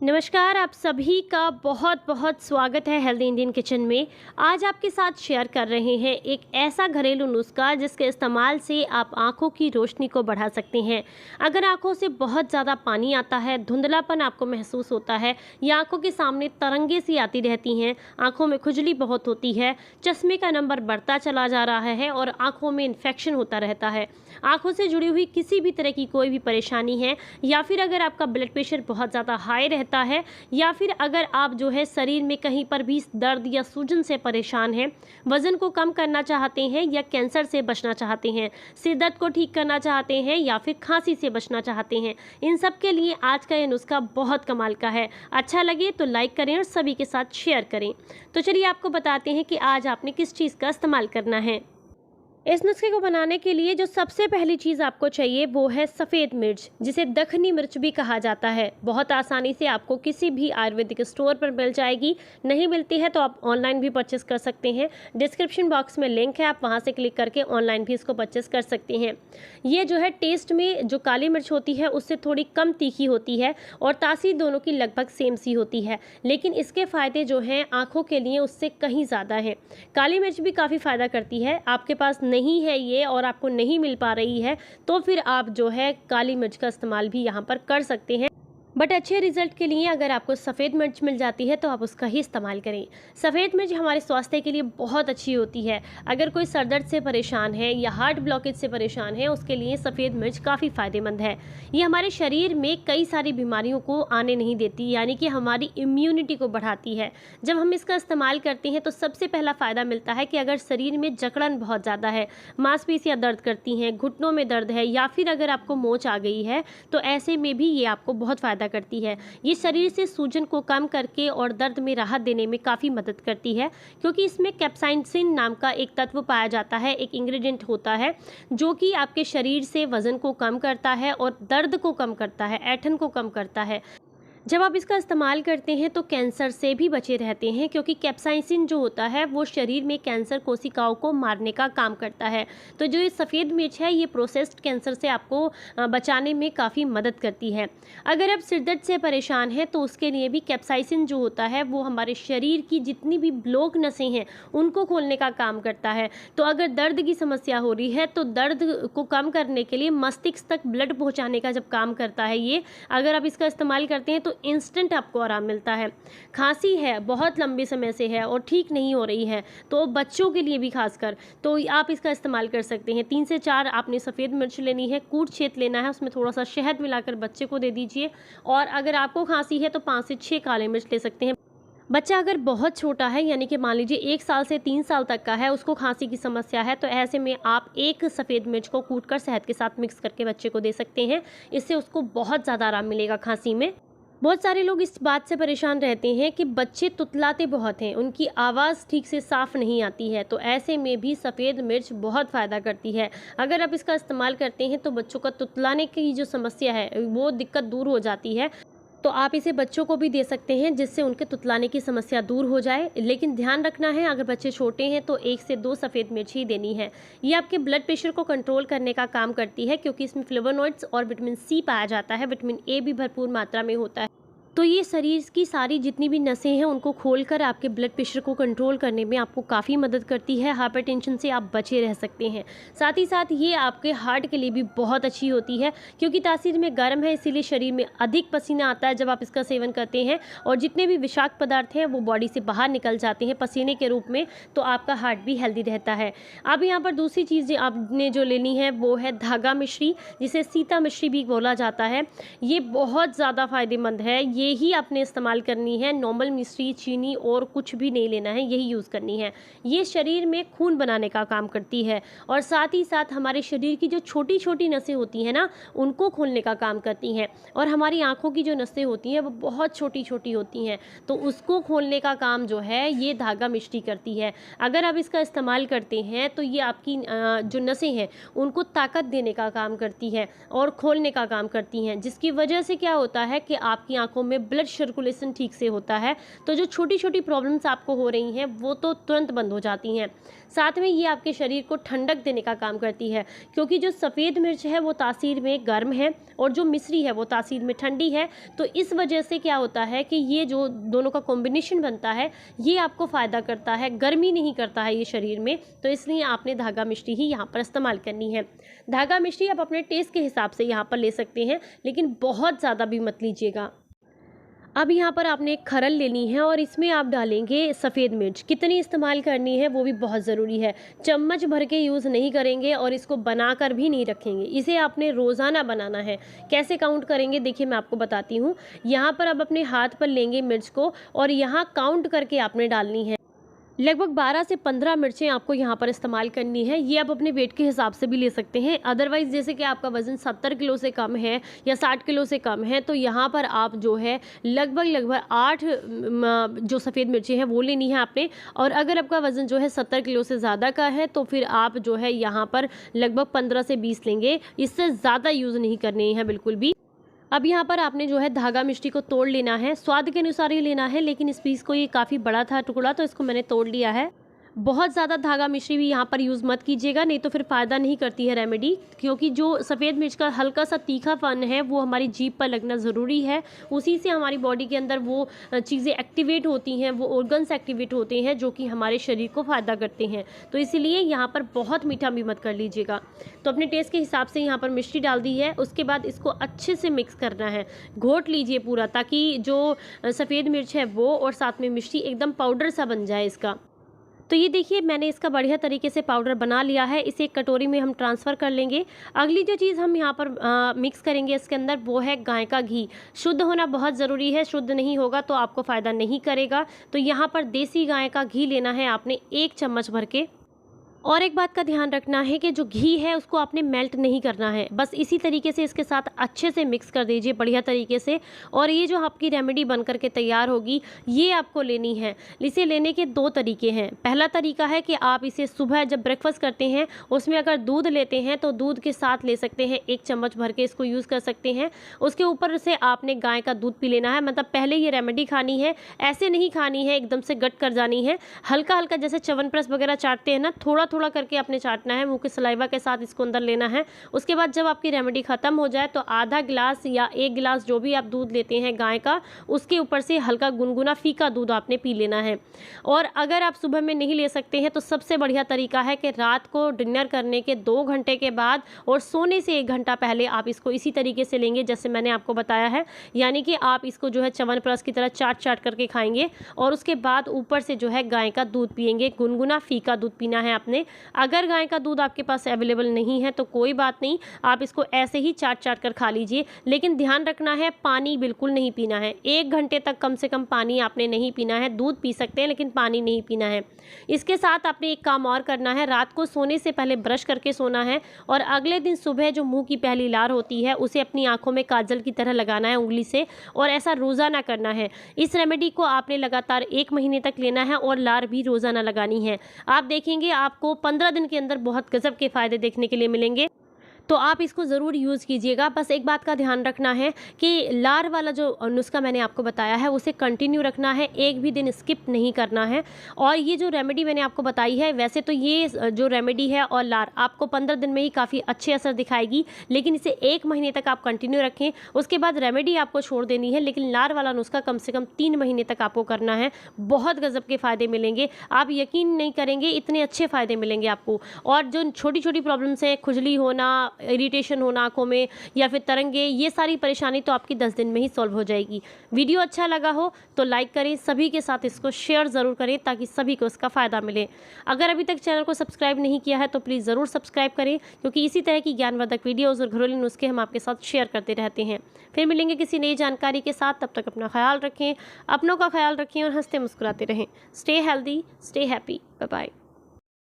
नमस्कार, आप सभी का बहुत-बहुत स्वागत है हेल्दी इंडियन किचन में। आज आपके साथ शेयर कर रहे हैं एक ऐसा घरेलू नुस्खा जिसके इस्तेमाल से आप आँखों की रोशनी को बढ़ा सकते हैं। अगर आँखों से बहुत ज़्यादा पानी आता है, धुंधलापन आपको महसूस होता है या आँखों के सामने तरंगे सी आती रहती हैं, आँखों में खुजली बहुत होती है, चश्मे का नंबर बढ़ता चला जा रहा है और आँखों में इन्फेक्शन होता रहता है, आँखों से जुड़ी हुई किसी भी तरह की कोई भी परेशानी है या फिर अगर आपका ब्लड प्रेशर बहुत ज़्यादा हाई रहता है या फिर अगर आप जो है शरीर में कहीं पर भी दर्द या सूजन से परेशान हैं, वज़न को कम करना चाहते हैं या कैंसर से बचना चाहते हैं, सिर दर्द को ठीक करना चाहते हैं या फिर खांसी से बचना चाहते हैं, इन सब के लिए आज का ये नुस्खा बहुत कमाल का है। अच्छा लगे तो लाइक करें और सभी के साथ शेयर करें। तो चलिए आपको बताते हैं कि आज आपने किस चीज़ का इस्तेमाल करना है। इस नुस्खे को बनाने के लिए जो सबसे पहली चीज़ आपको चाहिए वो है सफ़ेद मिर्च, जिसे दखनी मिर्च भी कहा जाता है। बहुत आसानी से आपको किसी भी आयुर्वेदिक स्टोर पर मिल जाएगी। नहीं मिलती है तो आप ऑनलाइन भी परचेस कर सकते हैं। डिस्क्रिप्शन बॉक्स में लिंक है, आप वहां से क्लिक करके ऑनलाइन भी इसको परचेस कर सकते हैं। ये जो है टेस्ट में जो काली मिर्च होती है उससे थोड़ी कम तीखी होती है और तासीर दोनों की लगभग सेम सी होती है, लेकिन इसके फ़ायदे जो हैं आँखों के लिए उससे कहीं ज़्यादा हैं। काली मिर्च भी काफ़ी फ़ायदा करती है। आपके पास नहीं है ये और आपको नहीं मिल पा रही है तो फिर आप जो है काली मिर्च का इस्तेमाल भी यहाँ पर कर सकते हैं। बट अच्छे रिजल्ट के लिए अगर आपको सफ़ेद मिर्च मिल जाती है तो आप उसका ही इस्तेमाल करें। सफ़ेद मिर्च हमारे स्वास्थ्य के लिए बहुत अच्छी होती है। अगर कोई सर दर्द से परेशान है या हार्ट ब्लॉकेज से परेशान है उसके लिए सफ़ेद मिर्च काफ़ी फ़ायदेमंद है। ये हमारे शरीर में कई सारी बीमारियों को आने नहीं देती, यानी कि हमारी इम्यूनिटी को बढ़ाती है। जब हम इसका इस्तेमाल करते हैं तो सबसे पहला फ़ायदा मिलता है कि अगर शरीर में जकड़न बहुत ज़्यादा है, मांसपेशियाँ दर्द करती हैं, घुटनों में दर्द है या फिर अगर आपको मोच आ गई है तो ऐसे में भी ये आपको बहुत फ़ायदा करती है। ये शरीर से सूजन को कम करके और दर्द में राहत देने में काफ़ी मदद करती है, क्योंकि इसमें कैप्साइसिन नाम का एक तत्व पाया जाता है, एक इंग्रेडिएंट होता है जो कि आपके शरीर से वज़न को कम करता है और दर्द को कम करता है, ऐंठन को कम करता है। जब आप इसका इस्तेमाल करते हैं तो कैंसर से भी बचे रहते हैं, क्योंकि कैप्साइसिन जो होता है वो शरीर में कैंसर कोशिकाओं को मारने का काम करता है। तो जो ये सफ़ेद मिर्च है ये प्रोसेस्ड कैंसर से आपको बचाने में काफ़ी मदद करती है। अगर आप सिर दर्द से परेशान हैं तो उसके लिए भी कैप्साइसिन जो होता है वो हमारे शरीर की जितनी भी ब्लॉक नसें हैं उनको खोलने का काम करता है। तो अगर दर्द की समस्या हो रही है तो दर्द को कम करने के लिए मस्तिष्क तक ब्लड पहुँचाने का जब काम करता है ये, अगर आप इसका इस्तेमाल करते हैं तो इंस्टेंट आपको आराम मिलता है। खांसी है, बहुत लंबे समय से है और ठीक नहीं हो रही है, तो बच्चों के लिए भी खासकर तो आप इसका इस्तेमाल कर सकते हैं। 3 से 4 आपने सफ़ेद मिर्च लेनी है, कूट छेद लेना है, उसमें थोड़ा-सा शहद मिलाकर बच्चे को दे दीजिए और अगर आपको खांसी है तो 5 से 6 काले मिर्च ले सकते हैं। बच्चा अगर बहुत छोटा है, यानी कि मान लीजिए 1 साल से 3 साल तक का है, उसको खांसी की समस्या है, तो ऐसे में आप एक सफ़ेद मिर्च को कूटकर शहद के साथ मिक्स करके बच्चे को दे सकते हैं। इससे उसको बहुत ज़्यादा आराम मिलेगा खांसी में। बहुत सारे लोग इस बात से परेशान रहते हैं कि बच्चे तुतलाते बहुत हैं, उनकी आवाज़ ठीक से साफ़ नहीं आती है, तो ऐसे में भी सफ़ेद मिर्च बहुत फ़ायदा करती है। अगर आप इसका इस्तेमाल करते हैं तो बच्चों का तुतलाने की जो समस्या है वो दिक्कत दूर हो जाती है। तो आप इसे बच्चों को भी दे सकते हैं जिससे उनके तुतलाने की समस्या दूर हो जाए। लेकिन ध्यान रखना है, अगर बच्चे छोटे हैं तो 1 से 2 सफ़ेद मिर्च ही देनी है। ये आपके ब्लड प्रेशर को कंट्रोल करने का काम करती है, क्योंकि इसमें फ्लेवोनॉइड्स और विटामिन सी पाया जाता है, विटामिन ए भी भरपूर मात्रा में होता है। तो ये शरीर की सारी जितनी भी नसें हैं उनको खोलकर आपके ब्लड प्रेशर को कंट्रोल करने में आपको काफ़ी मदद करती है। हाइपरटेंशन से आप बचे रह सकते हैं। साथ ही साथ ये आपके हार्ट के लिए भी बहुत अच्छी होती है, क्योंकि तासीर में गर्म है, इसीलिए शरीर में अधिक पसीना आता है जब आप इसका सेवन करते हैं और जितने भी विषाक्त पदार्थ हैं वो बॉडी से बाहर निकल जाते हैं पसीने के रूप में, तो आपका हार्ट भी हेल्दी रहता है। अब यहाँ पर दूसरी चीज़ आपने जो लेनी है वो है धागा मिश्री, जिसे सीता मिश्री भी बोला जाता है। ये बहुत ज़्यादा फ़ायदेमंद है, ये ही आपने इस्तेमाल करनी है। नॉर्मल मिश्री, चीनी और कुछ भी नहीं लेना है, यही यूज़ करनी है। ये शरीर में खून बनाने का काम करती है और साथ ही साथ हमारे शरीर की जो छोटी छोटी नसें होती हैं ना, उनको खोलने का काम करती हैं। और हमारी आँखों की जो नसें होती हैं वो बहुत छोटी छोटी होती हैं, तो उसको खोलने का काम जो है ये धागा मिश्री करती है। अगर आप इसका इस्तेमाल करते हैं तो ये आपकी जो नसें हैं उनको ताकत देने का काम करती है और खोलने का काम करती हैं, जिसकी वजह से क्या होता है कि आपकी आँखों में में ब्लड सर्कुलेशन ठीक से होता है, तो जो छोटी छोटी प्रॉब्लम्स आपको हो रही हैं वो तो तुरंत बंद हो जाती हैं। साथ में ये आपके शरीर को ठंडक देने का काम करती है, क्योंकि जो सफ़ेद मिर्च है वो तासीर में गर्म है और जो मिश्री है वो तासीर में ठंडी है। तो इस वजह से क्या होता है कि ये जो दोनों का कॉम्बिनेशन बनता है ये आपको फ़ायदा करता है, गर्मी नहीं करता है ये शरीर में। तो इसलिए आपने धागा मिश्री ही यहाँ पर इस्तेमाल करनी है। धागा मिश्री आप अपने टेस्ट के हिसाब से यहाँ पर ले सकते हैं, लेकिन बहुत ज़्यादा भी मत लीजिएगा। अब यहाँ पर आपने एक खरल लेनी है और इसमें आप डालेंगे सफ़ेद मिर्च। कितनी इस्तेमाल करनी है वो भी बहुत ज़रूरी है। चम्मच भर के यूज़ नहीं करेंगे और इसको बनाकर भी नहीं रखेंगे। इसे आपने रोज़ाना बनाना है। कैसे काउंट करेंगे देखिए मैं आपको बताती हूँ। यहाँ पर आप अपने हाथ पर लेंगे मिर्च को और यहाँ काउंट करके आपने डालनी है। लगभग 12 से 15 मिर्चें आपको यहाँ पर इस्तेमाल करनी है। ये आप अपने वेट के हिसाब से भी ले सकते हैं। अदरवाइज़ जैसे कि आपका वज़न 70 किलो से कम है या 60 किलो से कम है, तो यहाँ पर आप जो है लगभग 8 जो सफ़ेद मिर्चें हैं वो लेनी है आपने। और अगर आपका वज़न जो है 70 किलो से ज़्यादा का है तो फिर आप जो है यहाँ पर लगभग 15 से 20 लेंगे। इससे ज़्यादा यूज़ नहीं करनी है बिल्कुल भी। अब यहाँ पर आपने जो है धागा मिश्री को तोड़ लेना है। स्वाद के अनुसार ही लेना है, लेकिन इस पीस को ये काफ़ी बड़ा था टुकड़ा, तो इसको मैंने तोड़ लिया है। बहुत ज़्यादा धागा मिश्री भी यहाँ पर यूज़ मत कीजिएगा, नहीं तो फिर फ़ायदा नहीं करती है रेमेडी, क्योंकि जो सफ़ेद मिर्च का हल्का सा तीखापन है वो हमारी जीभ पर लगना ज़रूरी है। उसी से हमारी बॉडी के अंदर वो चीज़ें एक्टिवेट होती हैं, वो ऑर्गन्स एक्टिवेट होते हैं जो कि हमारे शरीर को फ़ायदा करते हैं। तो इसीलिए यहाँ पर बहुत मीठा भी मत कर लीजिएगा। तो अपने टेस्ट के हिसाब से यहाँ पर मिश्री डाल दी है। उसके बाद इसको अच्छे से मिक्स करना है, घोट लीजिए पूरा, ताकि जो सफ़ेद मिर्च है वो और साथ में मिश्री एकदम पाउडर सा बन जाए इसका। तो ये देखिए मैंने इसका बढ़िया तरीके से पाउडर बना लिया है। इसे एक कटोरी में हम ट्रांसफ़र कर लेंगे। अगली जो चीज़ हम यहाँ पर मिक्स करेंगे इसके अंदर वो है गाय का घी। शुद्ध होना बहुत ज़रूरी है, शुद्ध नहीं होगा तो आपको फ़ायदा नहीं करेगा। तो यहाँ पर देसी गाय का घी लेना है आपने 1 चम्मच भर के। और एक बात का ध्यान रखना है कि जो घी है उसको आपने मेल्ट नहीं करना है, बस इसी तरीके से इसके साथ अच्छे से मिक्स कर दीजिए बढ़िया तरीके से। और ये जो आपकी रेमेडी बन करके तैयार होगी ये आपको लेनी है। इसे लेने के 2 तरीके हैं। पहला तरीका है कि आप इसे सुबह जब ब्रेकफास्ट करते हैं उसमें अगर दूध लेते हैं तो दूध के साथ ले सकते हैं, 1 चम्मच भर के इसको यूज़ कर सकते हैं। उसके ऊपर से आपने गाय का दूध पी लेना है। मतलब पहले ये रेमेडी खानी है, ऐसे नहीं खानी है एकदम से गट कर जानी है। हल्का हल्का जैसे च्यवनप्राश वगैरह चाटते हैं ना, थोड़ा थोड़ा करके आपने चाटना है, मुंह के सलाइवा के साथ इसको अंदर लेना है। उसके बाद जब आपकी रेमेडी ख़त्म हो जाए तो आधा गिलास या 1 गिलास जो भी आप दूध लेते हैं गाय का, उसके ऊपर से हल्का गुनगुना फीका दूध आपने पी लेना है। और अगर आप सुबह में नहीं ले सकते हैं तो सबसे बढ़िया तरीका है कि रात को डिनर करने के 2 घंटे के बाद और सोने से 1 घंटा पहले आप इसको इसी तरीके से लेंगे जैसे मैंने आपको बताया है। यानी कि आप इसको जो है च्यवनप्राश की तरह चाट चाट करके खाएंगे और उसके बाद ऊपर से जो है गाय का दूध पिएंगे। गुनगुना फीका दूध पीना है आपने। अगर गाय का दूध आपके पास अवेलेबल नहीं है तो कोई बात नहीं, आप इसको ऐसे ही चाट चाट कर खा लीजिए। लेकिन ध्यान रखना है पानी बिल्कुल नहीं पीना है। 1 घंटे तक कम से कम पानी आपने नहीं पीना है। दूध पी सकते हैं लेकिन पानी नहीं पीना है। इसके साथ आपने एक काम और करना है, रात को सोने से पहले ब्रश करके सोना है और अगले दिन सुबह जो मुंह की पहली लार होती है उसे अपनी आंखों में काजल की तरह लगाना है उंगली से, और ऐसा रोज़ाना करना है। इस रेमेडी को आपने लगातार 1 महीने तक लेना है और लार भी रोज़ाना लगानी है। आप देखेंगे आपको 15 दिन के अंदर बहुत गजब के फ़ायदे देखने के लिए मिलेंगे। तो आप इसको ज़रूर यूज़ कीजिएगा। बस एक बात का ध्यान रखना है कि लार वाला जो नुस्खा मैंने आपको बताया है उसे कंटिन्यू रखना है, एक भी दिन स्किप नहीं करना है। और ये जो रेमेडी मैंने आपको बताई है, वैसे तो ये जो रेमेडी है और लार आपको 15 दिन में ही काफ़ी अच्छे असर दिखाएगी, लेकिन इसे 1 महीने तक आप कंटिन्यू रखें। उसके बाद रेमेडी आपको छोड़ देनी है, लेकिन लार वाला नुस्खा कम से कम 3 महीने तक आपको करना है। बहुत गजब के फ़ायदे मिलेंगे, आप यकीन नहीं करेंगे इतने अच्छे फ़ायदे मिलेंगे आपको। और जो छोटी छोटी प्रॉब्लम्स हैं, खुजली होना, इरिटेशन होना आंखों में या फिर तरंगे, ये सारी परेशानी तो आपकी 10 दिन में ही सॉल्व हो जाएगी। वीडियो अच्छा लगा हो तो लाइक करें, सभी के साथ इसको शेयर ज़रूर करें ताकि सभी को इसका फ़ायदा मिले। अगर अभी तक चैनल को सब्सक्राइब नहीं किया है तो प्लीज़ ज़रूर सब्सक्राइब करें, क्योंकि इसी तरह की ज्ञानवर्धक वीडियोज़ और घरेलू नुस्खे हम आपके साथ शेयर करते रहते हैं। फिर मिलेंगे किसी नई जानकारी के साथ, तब तक अपना ख्याल रखें, अपनों का ख्याल रखें और हंसते मुस्कुराते रहें। Stay healthy, stay happy, bye bye.